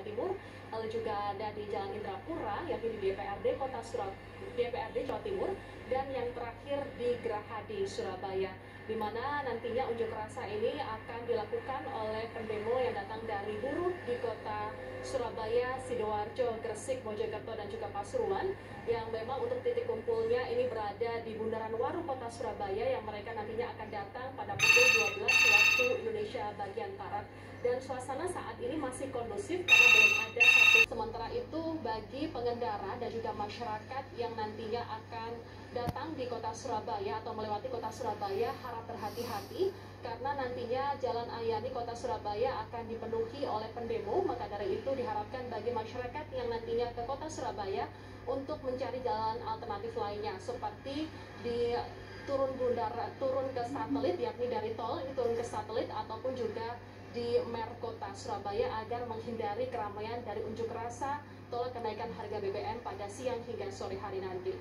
Timur, lalu juga ada di Jalan Indrapura, yakni di DPRD Jawa Timur, dan yang terakhir di Geraha di Surabaya, di mana nantinya unjuk rasa ini akan dilakukan oleh pendemo yang datang dari buruh di kota Surabaya, Sidoarjo, Gresik, Mojokerto, dan juga Pasuruan, yang memang untuk titik kumpulnya ini berada di Bundaran Waru Kota Surabaya, yang mereka nantinya akan datang pada pukul 12 waktu Indonesia bagian Barat. Dan suasana saat ini masih kondusif karena belum ada satu. Sementara itu bagi pengendara dan juga masyarakat yang nantinya akan datang di kota Surabaya atau melewati kota Surabaya, harap berhati-hati karena nantinya Jalan Ayani kota Surabaya akan dipenuhi oleh pendemo. Maka dari itu diharapkan bagi masyarakat yang nantinya ke kota Surabaya untuk mencari jalan alternatif lainnya, seperti di turun ke satelit, yakni dari tol ini turun ke satelit, ataupun juga di Mer Kota Surabaya, agar menghindari keramaian dari unjuk rasa tolak kenaikan harga BBM pada siang hingga sore hari nanti.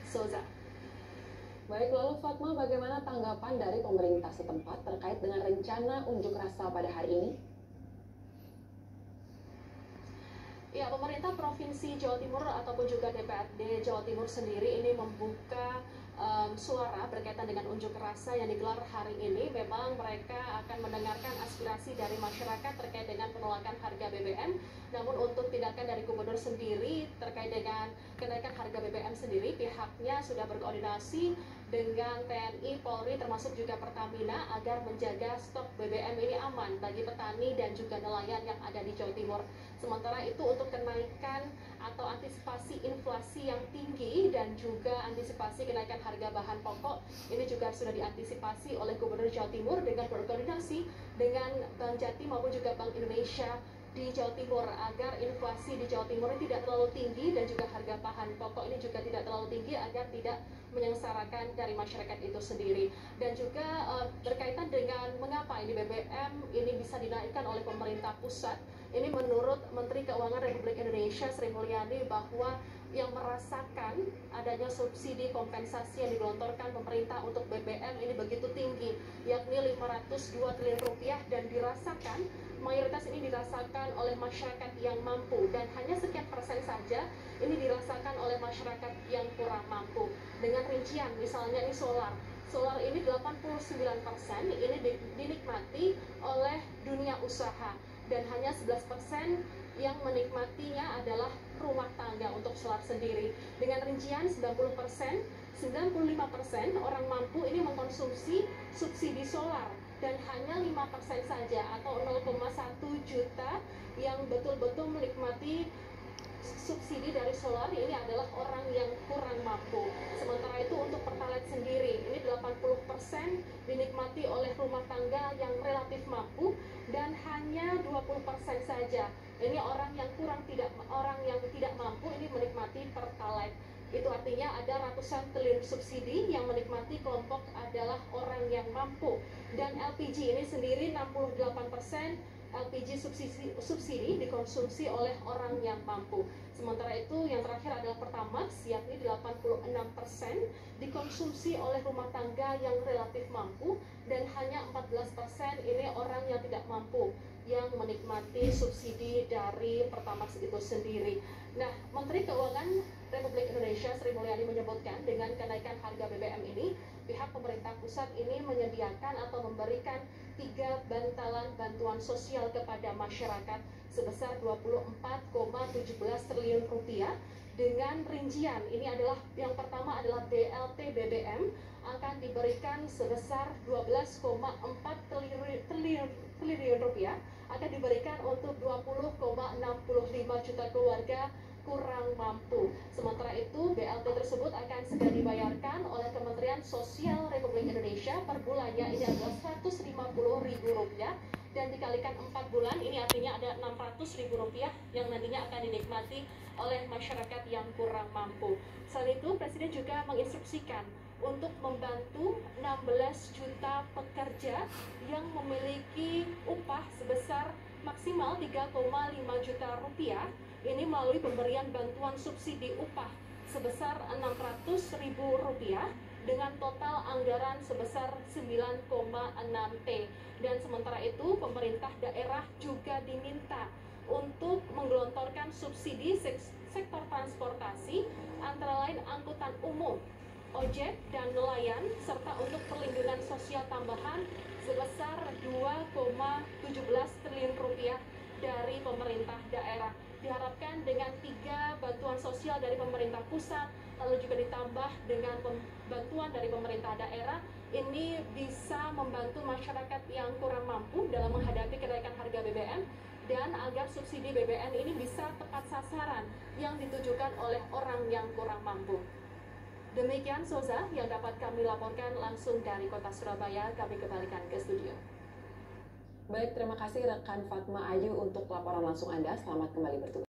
Soza. Baik, lalu Fatma, bagaimana tanggapan dari pemerintah setempat terkait dengan rencana unjuk rasa pada hari ini? Ya, pemerintah Provinsi Jawa Timur ataupun juga DPRD Jawa Timur sendiri ini membuka suara berkaitan dengan unjuk rasa yang digelar hari ini. Memang mereka akan mendengarkan aspirasi dari masyarakat terkait dengan penolakan harga BBM. Namun untuk tindakan dari gubernur sendiri terkait dengan kenaikan harga BBM sendiri, pihaknya sudah berkoordinasi dengan TNI, Polri, termasuk juga Pertamina agar menjaga stok BBM ini aman bagi petani dan juga nelayan yang ada di Jawa Timur. Sementara itu untuk kenaikan atau antisipasi inflasi yang tinggi dan juga antisipasi kenaikan harga bahan pokok ini juga sudah diantisipasi oleh Gubernur Jawa Timur dengan berkoordinasi dengan Bank Jatim maupun juga Bank Indonesia di Jawa Timur agar inflasi di Jawa Timur ini tidak terlalu tinggi dan juga harga bahan pokok ini juga tidak terlalu tinggi agar tidak menyengsarakan dari masyarakat itu sendiri. Dan juga berkaitan dengan mengapa ini BBM ini bisa dinaikkan oleh pemerintah pusat. Ini menurut Menteri Keuangan Republik Indonesia Sri Mulyani bahwa yang merasakan adanya subsidi kompensasi yang digelontorkan pemerintah untuk BBM ini begitu tinggi, yakni 502 triliun rupiah, dan dirasakan mayoritas ini dirasakan oleh masyarakat yang mampu, dan hanya sekian persen saja ini dirasakan oleh masyarakat yang kurang mampu. Dengan rincian misalnya ini solar ini 89% ini dinikmati oleh dunia usaha, dan hanya 11% yang menikmatinya adalah rumah tangga untuk solar sendiri. Dengan rincian 95% orang mampu ini mengkonsumsi subsidi solar, dan hanya 5% saja atau 0,1 juta yang betul-betul menikmati subsidi dari solar ini adalah orang yang kurang mampu. Sementara itu untuk Pertalite sendiri ini 80% dinikmati oleh rumah tangga yang relatif mampu, dan hanya 20% saja ini orang yang tidak mampu ini menikmati Pertalite. Itu artinya ada ratusan triliun subsidi yang menikmati kelompok adalah orang yang mampu. Dan LPG ini sendiri 68% LPG subsidi dikonsumsi oleh orang yang mampu. Sementara itu yang terakhir adalah Pertamax, yakni 86% dikonsumsi oleh rumah tangga yang relatif mampu, dan hanya 14% ini orang yang tidak mampu yang menikmati subsidi dari Pertamax itu sendiri. Nah, Menteri Keuangan Republik Indonesia Sri Mulyani menyebutkan dengan kenaikan harga BBM ini, pihak pemerintah pusat ini menyediakan atau memberikan 3 bantalan bantuan sosial kepada masyarakat sebesar 24,17 triliun rupiah, dengan rincian ini adalah yang pertama adalah BLT BBM akan diberikan sebesar 12,4 triliun rupiah, akan diberikan untuk 20,65 juta keluarga kurang mampu. Sementara itu BLT tersebut akan segera dibayarkan oleh Kementerian Sosial Republik Indonesia per bulannya ini adalah Rp150.000, dan dikalikan 4 bulan ini artinya ada Rp600.000 yang nantinya akan dinikmati oleh masyarakat yang kurang mampu. Selain itu Presiden juga menginstruksikan untuk membantu 16 juta pekerja yang memiliki upah sebesar maksimal 3,5 juta rupiah ini melalui pemberian bantuan subsidi upah sebesar Rp600.000 dengan total anggaran sebesar 9,6 T. Dan sementara itu pemerintah daerah juga diminta subsidi sektor transportasi, antara lain angkutan umum, ojek, dan nelayan, serta untuk perlindungan sosial tambahan sebesar 2,17 triliun rupiah dari pemerintah daerah. Diharapkan dengan 3 bantuan sosial dari pemerintah pusat, lalu juga ditambah dengan bantuan dari pemerintah daerah, ini bisa membantu masyarakat yang kurang mampu dalam menghadapi kenaikan harga BBM, dan agar subsidi BBM ini bisa tepat sasaran yang ditujukan oleh orang yang kurang mampu. Demikian Soza yang dapat kami laporkan langsung dari kota Surabaya. Kami kembalikan ke studio. Baik, terima kasih rekan Fatma Ayu untuk laporan langsung Anda. Selamat kembali bertugas.